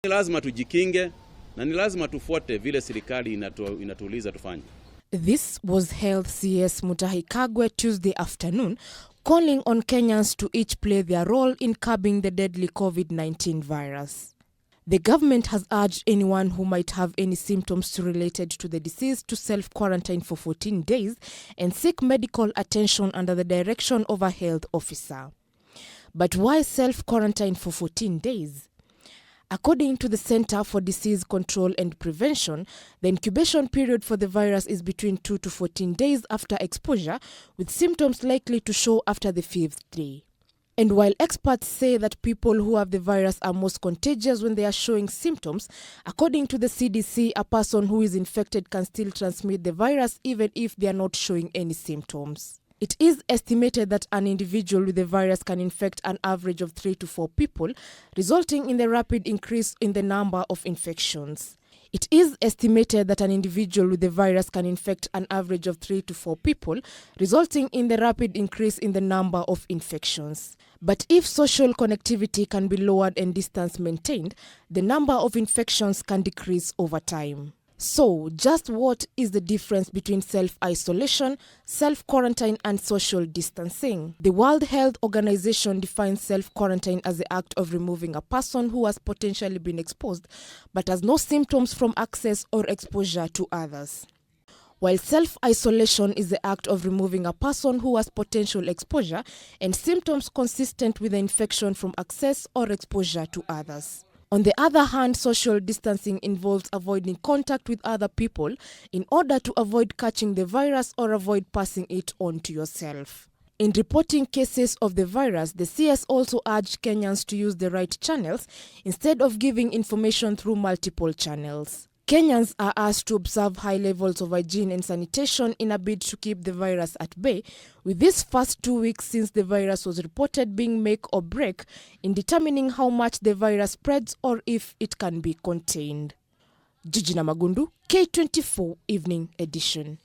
Ni lazima tujikinge na ni lazima tufuate vile serikali inatuuliza tufanye. This was Health CS Mutahi Kagwe Tuesday afternoon, calling on Kenyans to each play their role in curbing the deadly COVID-19 virus. The government has urged anyone who might have any symptoms related to the disease to self-quarantine for 14 days and seek medical attention under the direction of a health officer. But why self-quarantine for 14 days? According to the Center for Disease Control and Prevention, the incubation period for the virus is between 2 to 14 days after exposure, with symptoms likely to show after the 5th day. And while experts say that people who have the virus are most contagious when they are showing symptoms, according to the CDC, a person who is infected can still transmit the virus even if they are not showing any symptoms. It is estimated that an individual with the virus can infect an average of 3 to 4 people, resulting in the rapid increase in the number of infections. It is estimated that an individual with the virus can infect an average of 3 to 4 people, resulting in the rapid increase in the number of infections. But if social connectivity can be lowered and distance maintained, the number of infections can decrease over time. So, just what is the difference between self-isolation, self-quarantine, and social distancing? The World Health Organization defines self-quarantine as the act of removing a person who has potentially been exposed but has no symptoms from access or exposure to others, while self-isolation is the act of removing a person who has potential exposure and symptoms consistent with the infection from access or exposure to others. On the other hand, social distancing involves avoiding contact with other people in order to avoid catching the virus or avoid passing it on to yourself. In reporting cases of the virus, the CS also urged Kenyans to use the right channels instead of giving information through multiple channels. Kenyans are asked to observe high levels of hygiene and sanitation in a bid to keep the virus at bay, with these first 2 weeks since the virus was reported being make or break in determining how much the virus spreads or if it can be contained. Jijina Magundu, K24 Evening Edition.